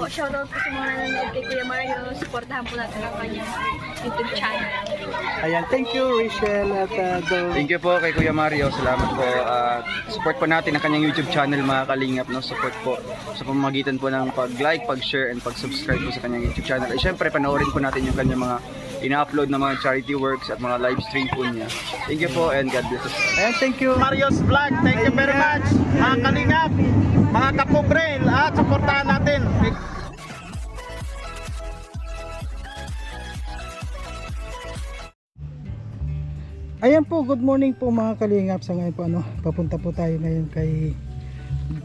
shoutout po sa mga nanonood kay Kuya Mario. Supportahan po natin ang kanyang YouTube channel. Ayan, thank you Rachel at Thank you po kay Kuya Mario. Salamat po. Support po natin ang kanyang YouTube channel mga kalingap. No? Support po sa pamamagitan po ng pag-like, pag-share, and pag-subscribe po sa kanyang YouTube channel. At syempre, panoorin po natin yung kanyang mga ina-upload na mga charity works at mga live stream po niya. Thank you po and God bless us. Ayan, thank you. Mario's Vlog, thank you very much. Mga kalingap, mga kapobrel, at supportahan natin. Ayan po, good morning po mga kalingap. Sa ngayon po papunta po tayo ngayon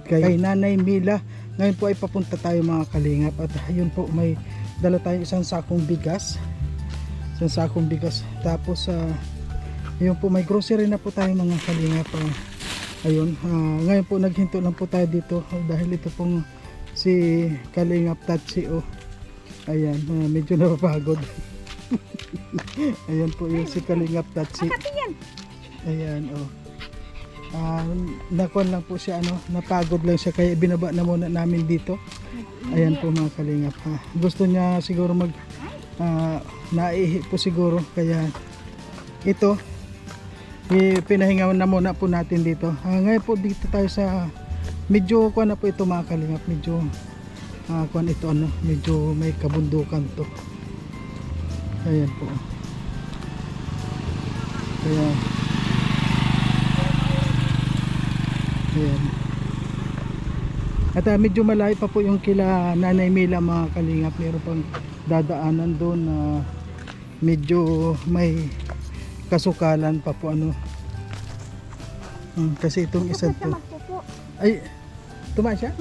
kay Nanay Mila. Ngayon po ay papunta tayo mga kalingap. At ayun po, may dala tayong isang sakong bigas. Tapos ayun po, may grocery na po tayo mga kalingap. Ayun, ngayon po naghinto lang po tayo dito dahil ito pong si Kalingap Tatsi. Ayan, medyo napapagod. Ayan po yung si Kalingap Tatsi. Ayan, nakuan lang po siya, napagod lang siya kaya binaba na muna namin dito. Ayan po mga kalingap. Gusto niya siguro naihi po siguro kaya ito pinahinga na muna po natin dito. Ngayon po dito tayo sa medyo kuan na po ito mga kalingap, medyo kuan ito medyo may kabundukan to. Ayan po. Ayan. Ayan. At medyo malayo pa po yung kila Nanay Mila mga kalingap. Meron pang dadaanan doon na medyo may kasukalan pa po kasi itong isa to ay tumaan siya?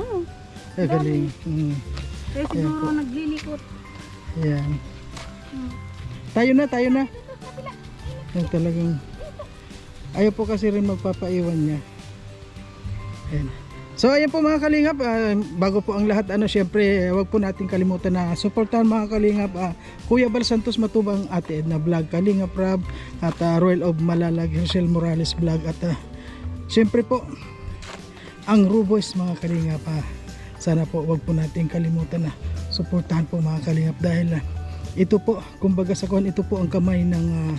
Ay galing. Kaya siguro naglilikot. Ayan. Tayo na yan talagang ayaw po kasi rin magpapaiwan niya. Ayan. So ayan po mga kalingap, bago po ang lahat syempre wag po natin kalimutan na suportahan mga kalingap Kuya Bal Santos Matubang, Ate Edna Vlog, Kalingap Rab at Royal of Malalag, Rosel Morales Vlog at syempre po ang Ruboys mga kalingap. Sana po wag po natin kalimutan na suportahan po mga kalingap dahil ito po kumbaga sa kuan, ito po ang kamay ng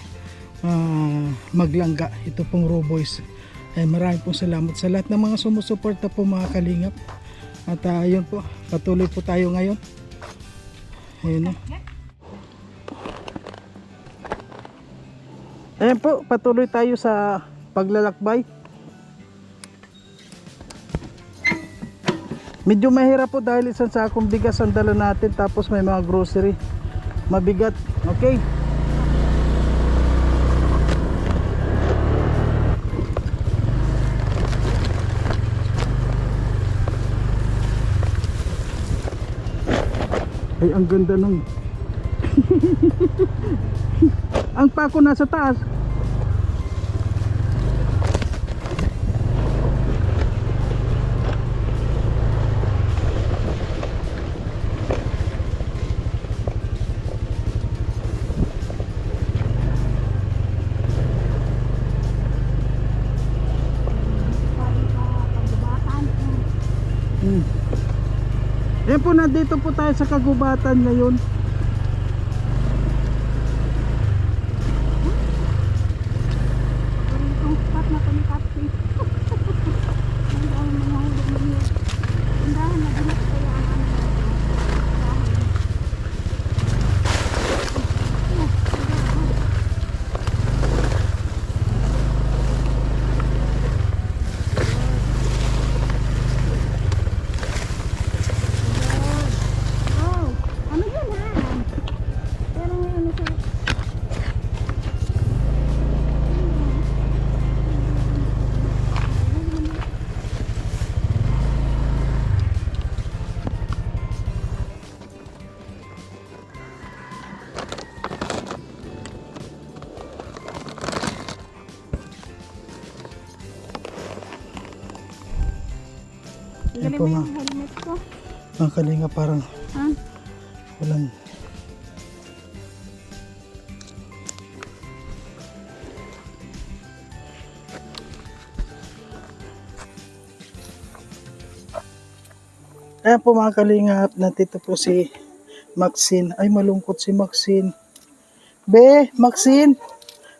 maglangga, ito pong Ruboys. Maraming pong salamat sa lahat ng mga sumusuporta po mga kalingap. At yun po, patuloy po tayo ngayon. Ayun Ayan po, patuloy tayo sa paglalakbay. Medyo mahirap po dahil isang sakong bigas ang dala natin, tapos may mga grocery. Mabigat, okay. Ay, ang ganda ng ang pako nasa taas. Ayan po, nandito po tayo sa kagubatan ngayon. Ayan po mga kalinga, parang walang Ayan po mga kalingap, nandito po si Maxine. Ay, malungkot si Maxine. Be, Maxine,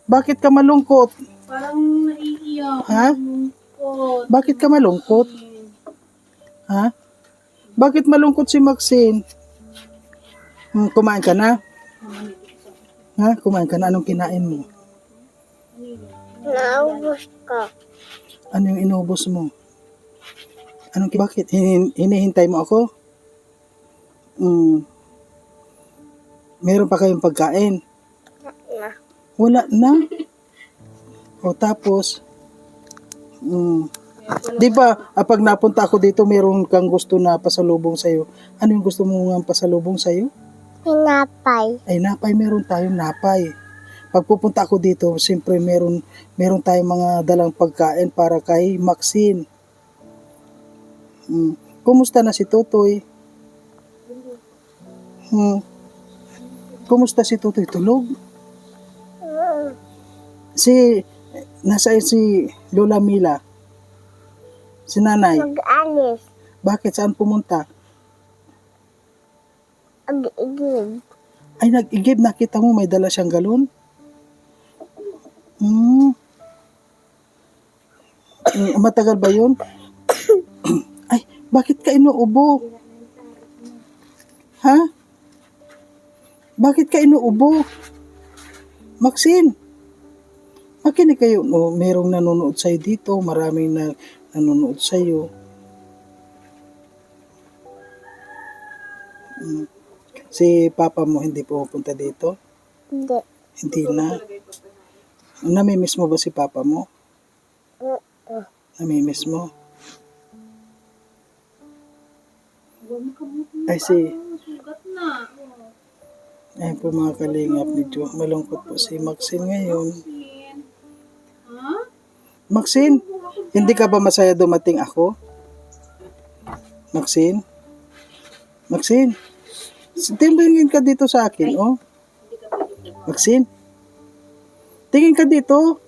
bakit ka malungkot? Parang naiiyak. Ha? Malungkot. Bakit ka malungkot? Ha? Bakit malungkot si Maxine? Kumain ka na? Ha? Kumain ka na? Anong kinain mo? Naubos ko. Ano yung inubos mo? Bakit? Hinihintay mo ako? Meron pa kayong pagkain? Wala na. O tapos, di ba, pag napunta ako dito, meron kang gusto na pasalubong sa'yo. Ano yung gusto mo nga pasalubong sa'yo? Pinapay. Ay, napay, meron tayong napay. Pag pupunta ako dito, siyempre meron tayong mga dalang pagkain para kay Maxine. Kumusta na si Tutoy? Kumusta si Tutoy? Tulog? Nasaan si Lola Mila? Si nanay? Mag-alis. Bakit? Saan pumunta? Mag-igib. Ay, nag-igib. Nakita mo may dala siyang galon? Matagal ba yun? Ay, bakit ka inuubo? Ha? Bakit ka inuubo? Maxine, makinig kayo. No, merong nanonood sa'yo dito. Maraming nanonood sa'yo. Si papa mo hindi pupunta dito? Hindi. Hindi na. Namimiss mo ba si papa mo? Namimiss mo? Ay, ayun po mga kalingap, medyo malungkot po si Maxine ngayon. Maxine, hindi ka ba masaya dumating ako? Maxine? Maxine? Tingin ka dito sa akin, oh. Maxine? Tingin ka dito.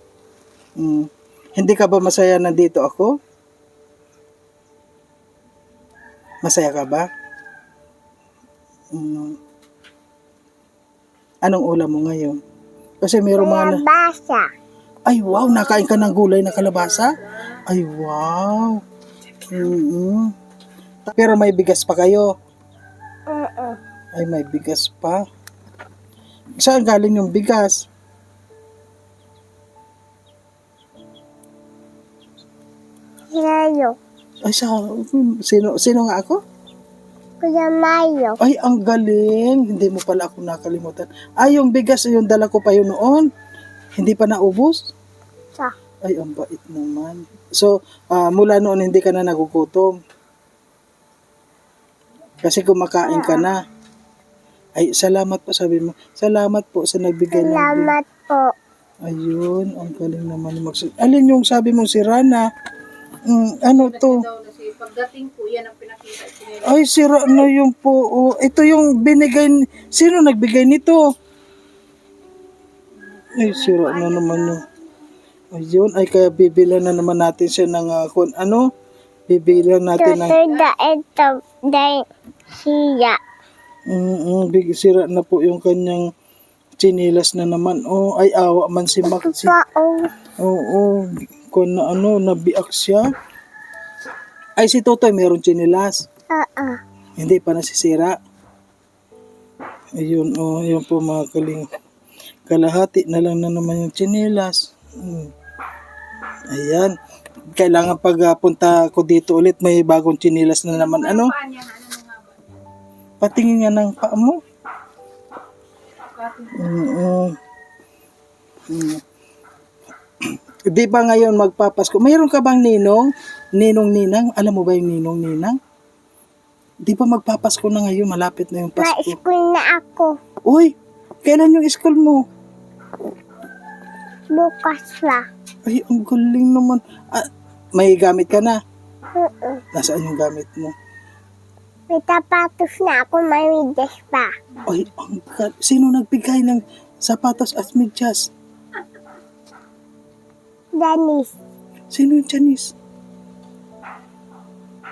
Hindi ka ba masaya nandito ako? Masaya ka ba? Anong ulam mo ngayon? Kasi mayroong mga Kalabasa. Ay, wow! Nakain ka ng gulay na kalabasa? Ay, wow! Pero may bigas pa kayo? Ay, may bigas pa. Saan galing yung bigas? Mayo. Ay, sino nga ako? Kuya Mayo. Ay, ang galing. Hindi mo pala ako nakalimutan. Ay, yung bigas, yung dala ko pa yun noon. Hindi pa naubos? Sa. Ay, ang bait naman. So, mula noon hindi ka na nagugutom. Kasi kumakain ka na. Ay, salamat po, sabi mo. Salamat po sa nagbigay ng Salamat po. Ayun, ang galing naman ni Max. Alin yung sabi mong si Rana? Ano to? Pagdating po, yan ang pinakita. Ay, sira na yung po. Oh, ito yung binigay. Sino nagbigay nito? Ay, sira na naman yun. Ayun, ay kaya bibilan na naman natin siya ng bibilan natin ng... Siya. Sira na po yung kanyang chinilas na naman. Oh, ay awa man si Maxi. Oo, kung nabiak siya. Ay, si Totoy meron chinilas. Hindi pa nasisira. Ayun, yun po mga kaling. Kalahati na lang na naman yung chinilas. Ayan. Kailangan pagpunta ko dito ulit, may bagong chinilas na naman. Ano? Patingin nga ng paa mo. Di ba ngayon magpapasko? Mayroon ka bang ninong? Ninong-ninang? Alam mo ba yung ninong-ninang? Di ba magpapasko na ngayon? Malapit na yung Pasko. Na-school na ako. Uy, kailan yung school mo? Bukas na. Ay, ang galing naman. May gamit ka na? Nasaan yung gamit mo? May tapatos na ako, may medyas pa. Ay, sino nagbigay ng sapatos at medyas? Danis. Sino yung Chinese?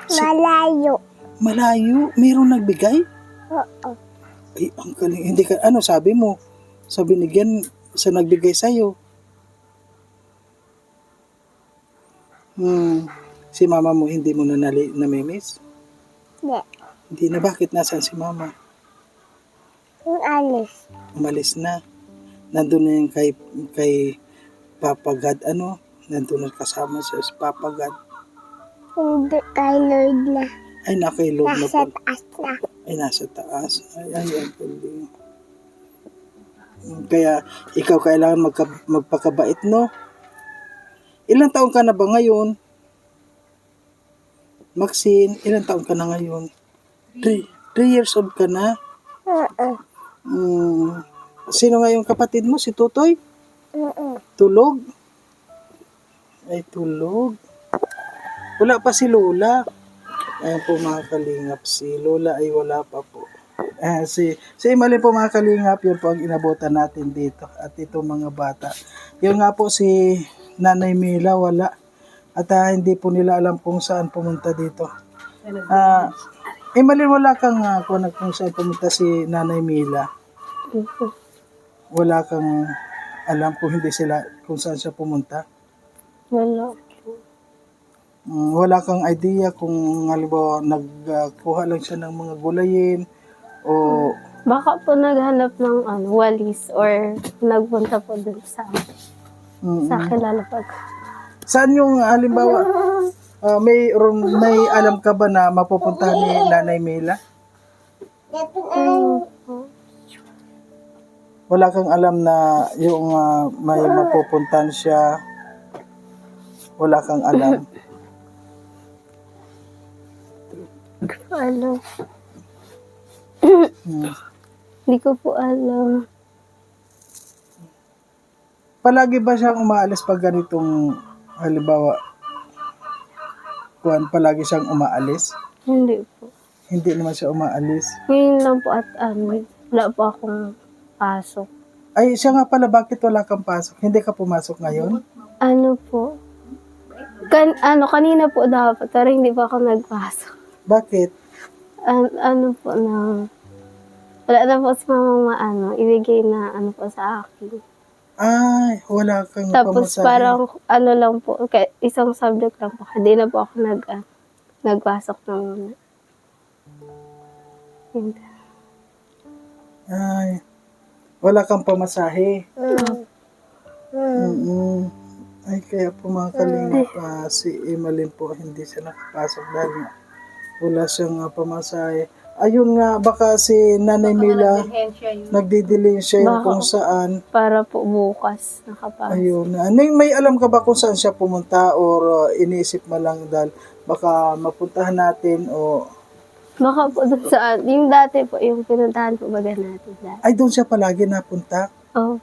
Malayo. Malayo? Mayroong nagbigay? Oo. Ay, ang galing. Hindi ka, ano sabi mo? Sa binigyan, sa nagbigay sa'yo. Si mama mo hindi mo na namimiss? Hindi. Hindi na. Bakit? Nasaan si mama? Yung alis. Umalis na. Nandun na yung kay Papa God, ano? Nandun na kasama siya si Papa God. Hindi kay Lord na. Ay, nakailog na Nasa po. taas na. Ay, nasa taas. Ay, ang galing. Kaya, ikaw kailangan magpakabait, no? Ilang taon ka na ba ngayon? Maxine, ilang taon ka na ngayon? 3 years old ka na? Oo. Sino nga yung kapatid mo? Si Tutoy? Oo. Tulog? Ay, tulog. Wala pa si Lola. Ayan po mga kalingap, si Lola ay wala pa po. Si Imalin po mga kalingap, yun po ang inabutan natin dito. At ito mga bata. Yun nga po si Nanay Mila, wala. At hindi po nila alam kung saan pumunta dito. Imalin, wala kang kung saan pumunta si Nanay Mila. Wala kang alam kung saan siya pumunta. Wala. Wala kang idea kung halimbawa nagkuha lang siya ng mga gulayin o Baka po naghanap ng walis or nagpunta po dun sa kilala pag. saan yung halimbawa may alam ka ba na mapupuntahan ni Nanay Mila? Wala kang alam na yung may mapupuntahan siya. Wala kang alam. Alam. Hindi ko po alam. Palagi ba siyang umaalis pag ganitong halimbawa palagi siyang umaalis? Hindi po. Hindi naman siya umaalis. Ngayon lang po at wala po akong pasok. Ay, siya nga pala, bakit wala kang pasok? Hindi ka pumasok ngayon? Ano po? Kanina po dapat, pero hindi pa ako nagpasok. Bakit? Ano po na, wala na po si mama ibigay na po sa akin. Ay, wala kang Tapos pamasahe. parang lang po, isang subject lang po, hindi na po ako nagpasok na muna. Hindi. Ay, wala kang pamasahe. Ay, kaya po mga kalingap, si Imalin po hindi siya nakapasok dahil nga wala siyang pamasahe. Ayun nga, baka si Nanay Mila nagdidelay siya yung Baka. kung saan. Para po bukas nakapasok. Ayun. May alam ka ba kung saan siya pumunta or iniisip mo lang dahil baka mapuntahan natin o... Baka po dun saan, yung dati po, yung pinuntahan po baga natin dati. Ay, doon siya palagi napunta. Oh,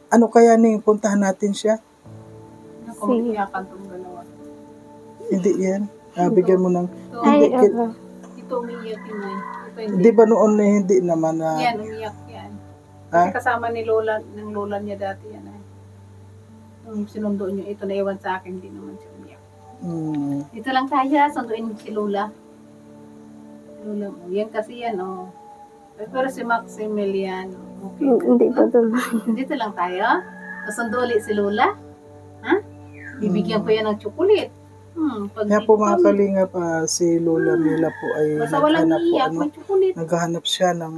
Ano kaya ning puntahan natin siya? sige. Hindi yan. Bigyan mo ng... Ay, Hindi, Ito umiiyak yun eh. Ito hindi. di ba noon na hindi naman na... Yan, umiiyak yan. Ha? Kasi kasama ni Lola, ng Lola niya dati yan eh. Nung sinundo niyo, ito naiwan sa akin, hindi naman siya umiiyak. Dito lang tayo, sunduin si Lola. Lola mo. Yan kasi yan, oh. Pero si Maximilian, okay. Hindi pa dun. Dito lang tayo. Susundo ulit si Lola. Ha? Bibigyan ko yan ng tsukulit. Pag Kaya po mga kalingap, si Lola Mila po ay basta walang naghanap po, iyak, may tsukulit. naghahanap siya ng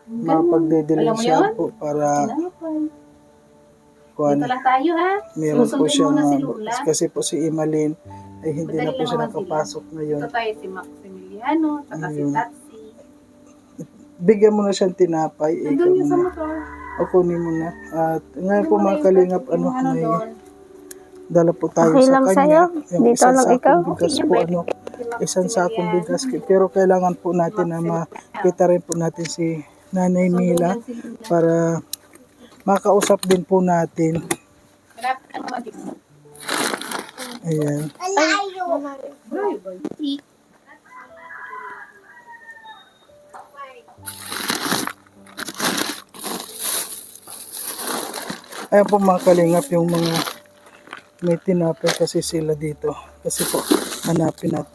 Ganun. mapagdedelay Alam mo siya yun? po para Dito lang tayo, ha? meron po Susundin siyang muna si Lola. kasi po si Imalin ay hindi Madali na po lang siya naman sila. nakapasok ngayon. Ito tayo si Maximiliano, saka si Ayun. Tatsi. Bigyan mo na siyang tinapay, ikaw Nandun yung sa muna. motor. O kunin mo na. At ngayon po Ano mga yung kalingap, yung may doon? dala po tayo Okay sa lang kanya. sa'yo? Yung Dito isang lang sakong ikaw? bigas po, isang sakong bigas. Pero kailangan po natin na makita rin po natin si Nanay Mila para makausap din po natin. Ayan. Ayan po mga kalingap, yung mga may tinapay kasi sila dito. Kasi po, hanapin natin.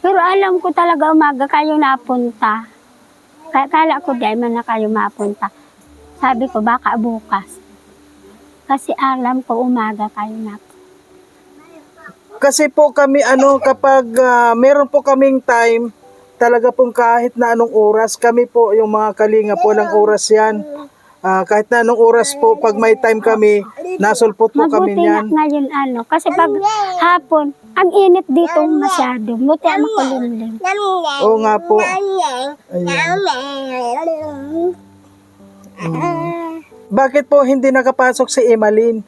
Pero alam ko talaga umaga kayo napunta. Kala ko di man na kayo mapunta. Sabi ko baka bukas. Kasi alam ko umaga kayo napunta. Kasi po kami kapag meron po kaming time, talaga pong kahit na anong oras, kami po yung mga kalinga po ng oras yan. Kahit na anong oras po, pag may time kami, nasulpot po kami Mabuti nga niyan. ngayon kasi pag hapon, ang init dito masyado. Buti ang makulimlim. Oo nga po. Ayan. Bakit po hindi nakapasok si Emalyn?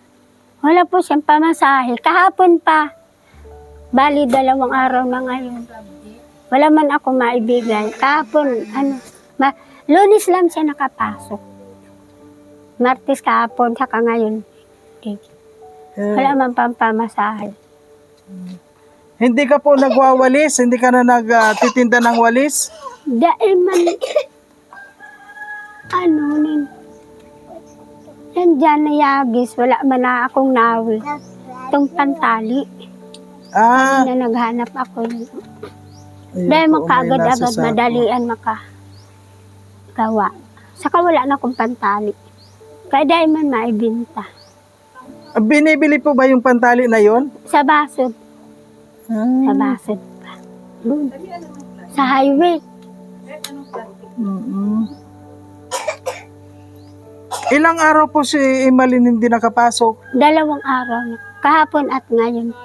Wala po siyang pamasahe. Kahapon pa. Bali, 2 araw na ngayon. Wala man ako maibigay. Kahapon, Lunes lang siya nakapasok. Martes kahapon, saka ngayon. Wala man pampamasahe. Hindi ka po nagwawalis? Hindi ka na nagtitinda ng walis? Dahil man, nandyan na yagis, wala man na akong nawi. Itong pantali, na naghanap ako. Ayun Dahil po, may makaagad-agad, nasa sako. madalian makagawa. Saka wala na akong pantali. Kaya dahil man maibinta. Binibili po ba yung pantali na yon? Sa basod. Sa basod pa. Sa highway. Ilang araw po si Emalyn hindi nakapasok? 2 araw na. Kahapon at ngayon.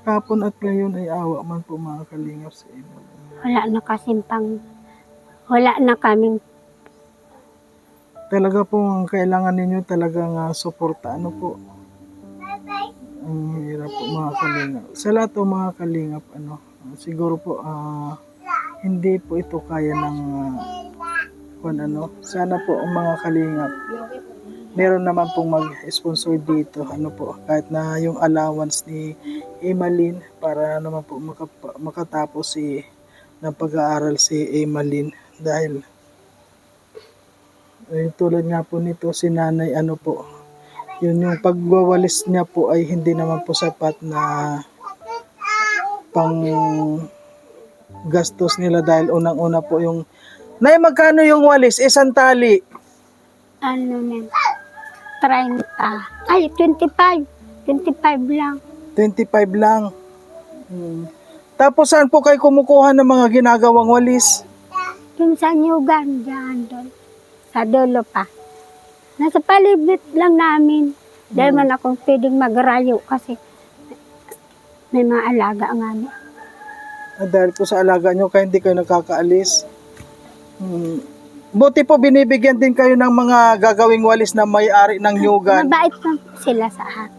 Kapon at ngayon ay awa man po mga kalingap sa Emalyn. Wala na kaming Talaga po ang kailangan ninyo talagang suporta. Ano po? Ang hirap po mga kalingap. Sa lahat po mga kalingap, siguro po hindi po ito kaya ng sana po ang mga kalingap meron naman pong mag-sponsor dito kahit na yung allowance ni Emalyn para naman po makatapos ng pag-aaral si Emalyn dahil tulad nga po nito si nanay yun yung pagwawalis niya po ay hindi naman po sapat na pang gastos nila dahil unang-una po yung Nay, magkano yung walis? Isang tali? 30. Ay, 25. 25 lang. 25 lang. Tapos saan po kayo kumukuha ng mga ginagawang walis? Yung sa Nyugan, dyan doon. Sa dulo pa. Nasa palibot lang namin. Dahil man akong pwedeng magrayo kasi may mga alaga nga namin. Dahil po sa alaga nyo, kaya hindi kayo nakakaalis. Buti po binibigyan din kayo ng mga gagawing walis na may-ari ng Nyugan. Mabait lang po sila sa akin.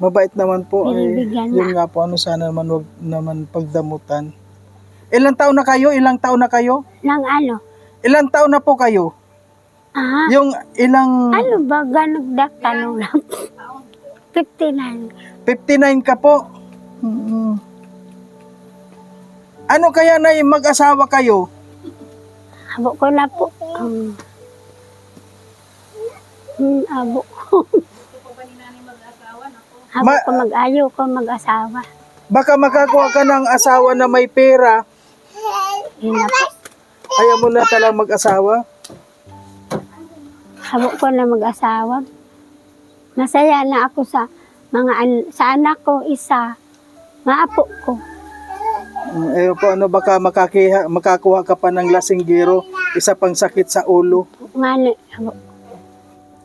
Mabait naman po. Binibigyan Yun nga po, sana naman wag naman pagdamutan. Ilang taon na kayo? Nang Ilang taon na po kayo? Yung ilang... Ano ba? Ganagdatanong lang. 59. 59 ka po? Ano kaya na mag-asawa kayo? Abo ko na po. Abo ko. Abo ko mag-ayaw ko mag-asawa. Baka makakuha ka ng asawa na may pera. Yun na po. Ayaw mo na talang mag-asawa? Abo ko na mag-asawa. Masaya na ako sa sa anak ko isa. Maapo ko. Po, baka makakuha ka pa ng lasinggero, isa pang sakit sa ulo. Ngani, abo.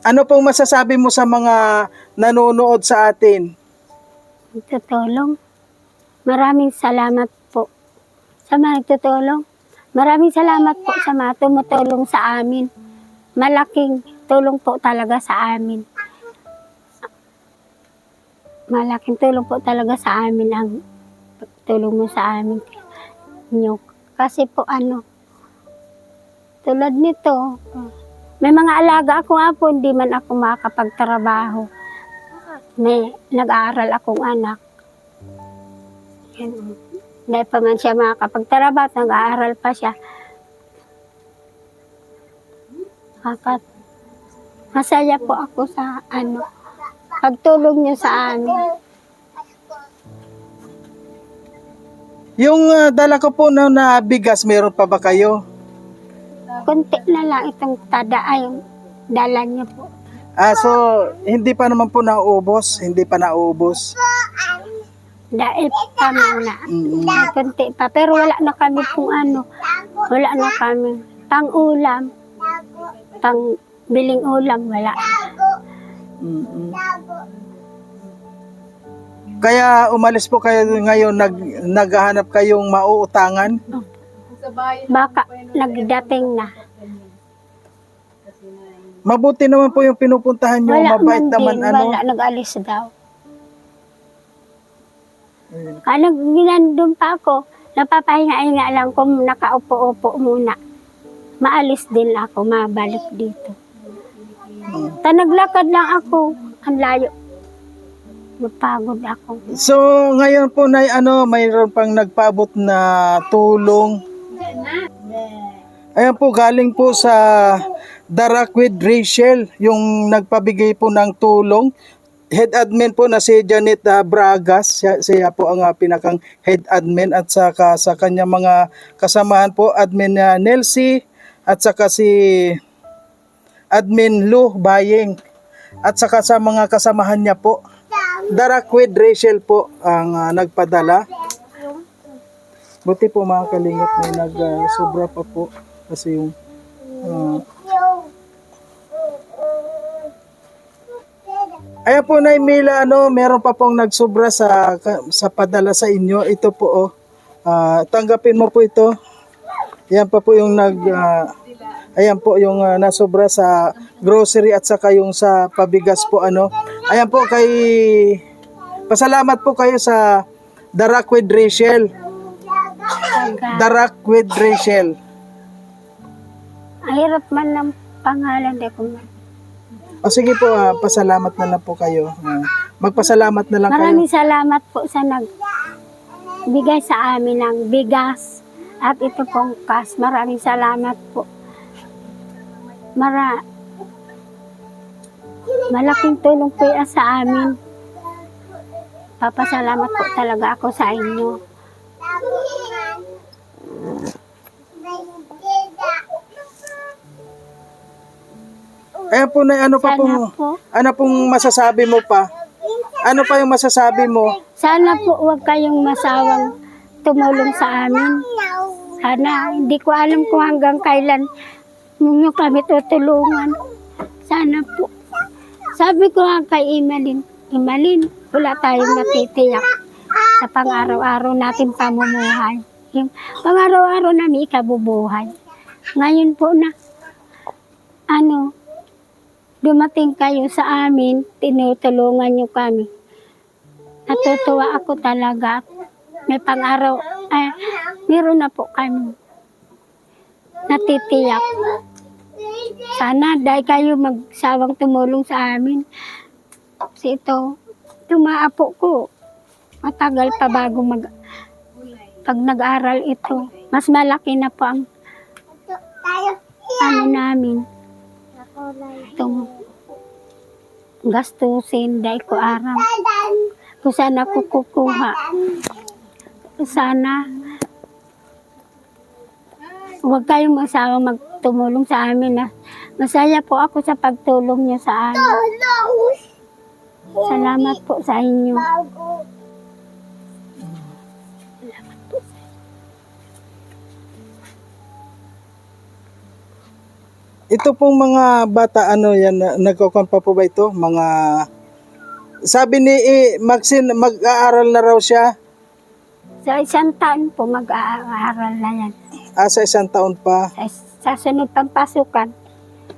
Ano pong masasabi mo sa mga nanonood sa atin? Nagtutulong. Maraming salamat po sa mga nagtutulong. Maraming salamat po sa mga tumutulong sa amin. Malaking tulong po talaga sa amin. Malaking tulong po talaga sa amin ang tulong mo sa amin. Kasi po tulad nito, may mga alaga ako nga po, hindi man ako makakapagtrabaho. May nag-aaral akong anak. Dahil pa man siya makakapagtrabaho, nag-aaral pa siya. Masaya po ako sa pagtulong niyo sa amin. Yung dala ko po na bigas, meron pa ba kayo? Kunti na lang itong tada ay dala niyo po. So, hindi pa naman po nauubos? Hindi pa nauubos? Dahil pa na. May kunti pa. Pero wala na kami kung ano. Wala na kami. Pang-ulam. Pang-biling ulam. Wala. Kaya umalis po kayo ngayon, naghahanap kayong mauutangan? Baka nagdating na. Mabuti naman po yung pinupuntahan nyo, Wala mabait man naman din. ano. Wala. Nag-alis daw. Kaya ginandun pa ako. Napapahinga-hinga lang kung nakaupo-upo muna. Maalis din ako, mabalik dito. Naglakad lang ako. Ang layo. Napagod ako. So, ngayon po na mayroon pang nagpaabot na tulong. Ayan po, galing po sa Darak with Rachel, yung nagpabigay po ng tulong. Head admin po na si Janet Bragas, siya po ang pinakang head admin at saka sa kanya mga kasamahan po, admin Nelsie at saka si admin Lu Bayeng at saka sa mga kasamahan niya po. Darak with Rachel po ang nagpadala. Buti po mga kalingap may nag-sobra pa po kasi yung ayan po na Mila, meron pa pong nagsobra sa padala sa inyo. Ito po tanggapin mo po ito. Ayan pa po yung ayan po yung nasobra sa grocery at saka yung sa pabigas po Ayan po pasalamat po kayo sa Darak with Rachel. Darak with Rachel. Ang hirap man ng pangalan. Di ko man. O sige po, pasalamat na lang po kayo. Magpasalamat na lang Maraming kayo. salamat po sa nagbigay sa amin ng bigas at ito pong cash. Maraming salamat po. Malaking tulong po yan sa amin. Papasalamat po talaga ako sa inyo. Ayan po na Sana po. ano pong masasabi mo pa? Ano pa yung masasabi mo? Sana po huwag kayong masawang tumulong sa amin. Sana, hindi ko alam kung hanggang kailan ninyo kami tutulungan. Sana po. Sabi ko nga kay Imalin, wala tayong natitiyak sa pang-araw-araw natin pamumuhay. Yung pang-araw-araw namin ikabubuhay. Ngayon po na, dumating kayo sa amin, tinutulungan nyo kami. Natutuwa ako talaga. May pang-araw, meron na po kami natitiyak. Sana dahil kayo magsawang tumulong sa amin. Kasi ito, tumaapo ko. Matagal pa bago pag nag-aral ito. Mas malaki na po ang namin. Itong gastusin dahil ko araw. Kung saan ako kukuha. Sana huwag kayong masawa magtumulong sa amin. Masaya po ako sa pagtulong niyo sa amin. Salamat po sa inyo. Ito pong mga bata, nagkukon pa po ba ito? Sabi ni Maxine, mag-aaral na raw siya. Sa isang taon po mag-aaral na yan. Sa isang taon pa. Sa sunod pang pasukan.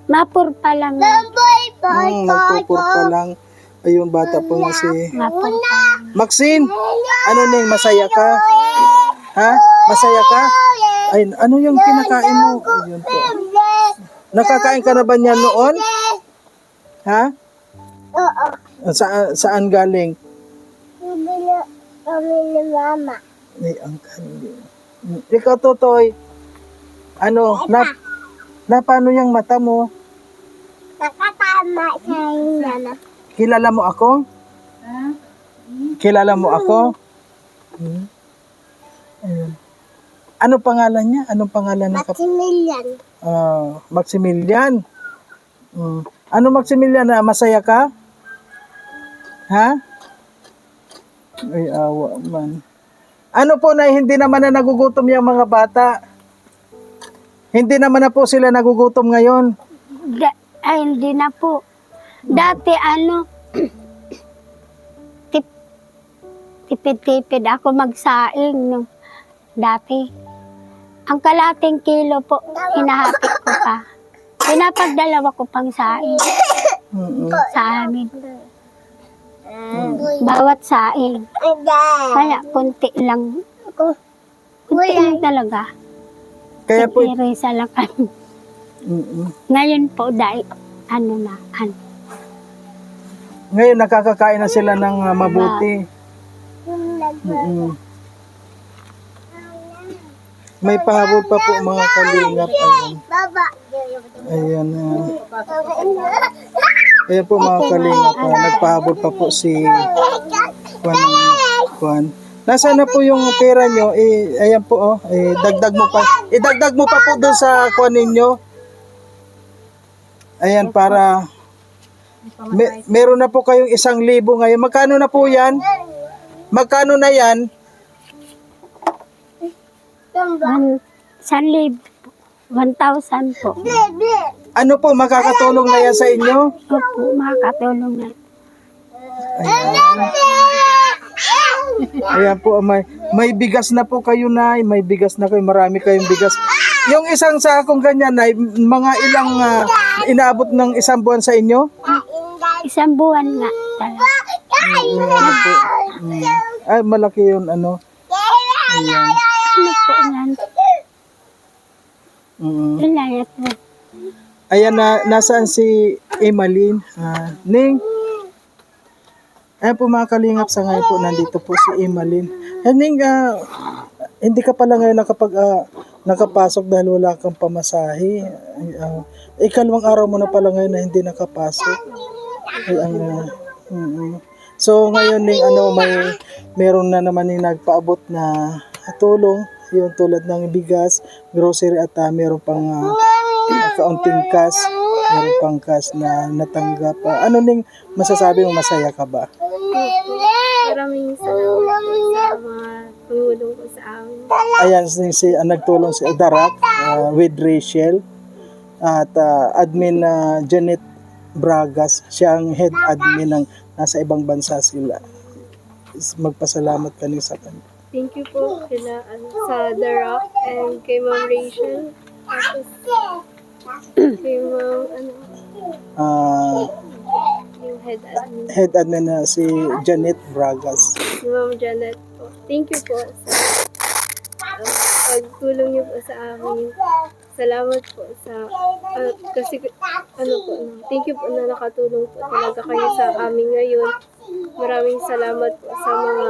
Mapur pa lang. Magpupur pa lang. Ayun, bata po nga si Mapur pa lang. Maxine, masaya ka? Ha? Masaya ka? Ay, ano yung kinakain mo? Ayun po. Nakakain ka na ba niyan noon? Ha? Oo. Saan galing? Bibili kami ni Mama. Ay, ang galing. Ikaw, Totoy, paano yung mata mo? Nakatama sa inyo. Kilala mo ako? Kilala mo ako? Ayan. Ano pangalan niya? Anong pangalan ng Maximilian. Maximilian. Ano Maximilian, masaya ka? Ha? Ay, awa man. Ano po na hindi naman na nagugutom yung mga bata? Hindi naman na po sila nagugutom ngayon. Ay, hindi na po. Dati tipid-tipid ako magsaing no. Dati. Ang kalating kilo po, hinahati ko pa. Pinapagdalawa ko pang saing sa amin. Bawat saing. Kaya kunti lang. Kunti lang talaga. Kaya po, Sa lang kami. Ngayon po, dahil ngayon nakakakain na sila ng mabuti. May pahabol pa po mga kalingap. Ayan. Ayan po mga kalingap. Nagpahabol pa po si Juan. Nasaan na po yung pera nyo? Ayan po, dagdag mo pa. Idagdag mo pa po doon sa kuwan ninyo. Ayan, para meron na po kayong 1,000 ngayon. Magkano na po yan? Magkano na yan? 1,000 po. Ano po, makakatulong na yan sa inyo? Opo, makakatulong na. Ayan po, may bigas na po kayo na, may bigas na kayo, marami kayong bigas. Yung isang sakong ganyan na, mga ilang inaabot ng 1 buwan sa inyo? 1 buwan nga talaga. Ay, malaki yun, ano. Ayan. Ano po yan? Ilan po? Ayan na, nasaan si Emalyn? Ning, ayan po mga kalingap, sa ngayon po, nandito po si Emalyn. Ning, hindi ka pala ngayon nakapasok dahil wala kang pamasahe. Ikalawang araw mo na pala ngayon na hindi nakapasok. So ngayon Ning, meron na naman yung nagpaabot na tulong, yung tulad ng bigas, grocery at meron pang kaunting cash, meron pang cash na natanggap. Ano Ning masasabi mo, masaya ka ba? Maraming salamat sa mga tumulong ko sa amin. Ayan, nagtulong si Darak with Rachel at admin Janet Bragas, siyang head admin ng nasa ibang bansa sila. Magpasalamat kami sa kanya. Thank you po sa The Rock and kay Ma'am Rachel. Tapos kay Ma'am yung head admin na si Janet Bragas. Si Ma'am Janet po. Thank you po sa pagtulong niyo po sa amin. Salamat po sa kasi thank you po na nakatulong po talaga kayo sa amin ngayon. Maraming salamat po sa mga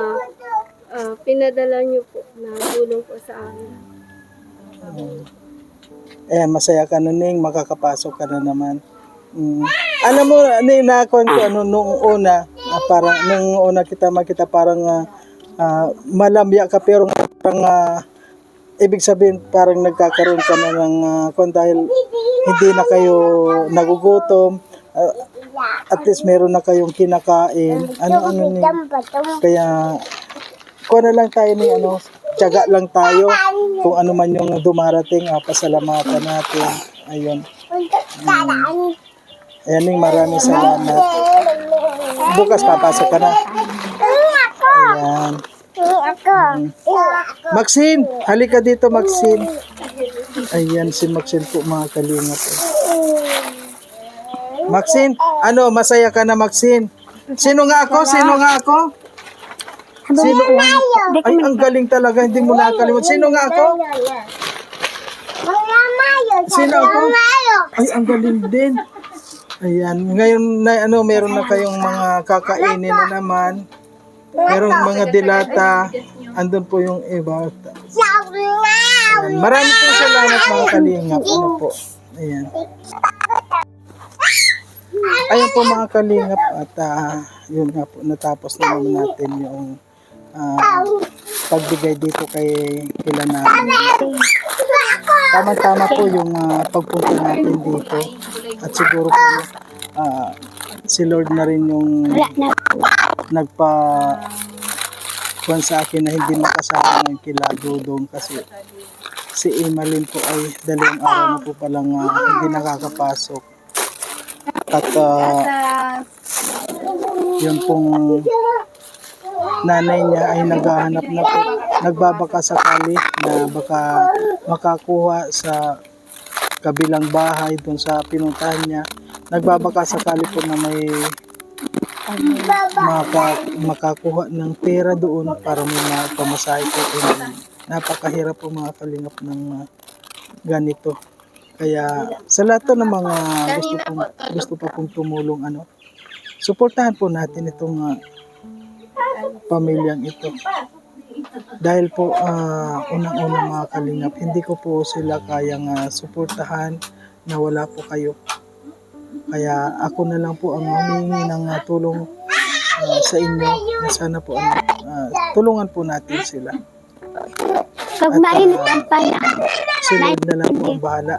pinadala niyo po na tulong po sa amin. Ayan, masaya ka na Ning, makakapasok ka na naman. Alam mo, na-account ko nung una, parang nung una kita makita parang malamya ka, pero parang ibig sabihin parang nagkakaroon ka na ng dahil hindi na kayo nagugutom, at least meron na kayong kinakain. Ano Ning, kaya kuha na lang tayo Ning, tiyaga lang tayo kung ano man yung dumarating, pasalamatan natin. Ayun. Ayan Ning, maraming salamat. Bukas papasok ka na. Ayan. Maxine, halika dito Maxine. Ayan si Maxine po mga kalingap. Maxine, masaya ka na Maxine? Sino nga ako? Sino nga ako? Sino? Ay, ang galing talaga, hindi mo nakakalimutan. Sino nga ako? Sino ako? Ay, ang galing din. Ayan, ngayon na meron na kayong mga kakainin na naman. Merong mga dilata. Andun po yung iba. Ayan, marami po salamat mga kalingap. Ano po? Ayan. Ayan po mga kalingap at yun nga po, natapos na naman natin yung pagbigay dito kila namin. Tama-tama po yung pagpunta natin dito. At siguro po si Lord na rin yung Wala na. nagpa kuwan sa akin na hindi makasama ng kila Dudong kasi si Emalyn po ay 2 araw na po palang hindi nakakapasok. At yun pong nanay niya ay naghahanap na po, nagbabaka sakali na baka makakuha sa kabilang bahay doon sa pinuntahan niya. Nagbabaka sakali po na may makakuha ng pera doon para may pamasahe po. Napakahirap po mga kalingap ng ganito. Kaya sa lahat to ng mga gusto pa pong tumulong, suportahan po natin itong pamilyang ito. Dahil po unang-unang mga kalingap, hindi ko po sila kayang suportahan na wala po kayo. Kaya ako na lang po ang humingi ng tulong sa inyo na sana po tulungan po natin sila. Pag mainit ang panahon, Si Lord na lang po ang bahala.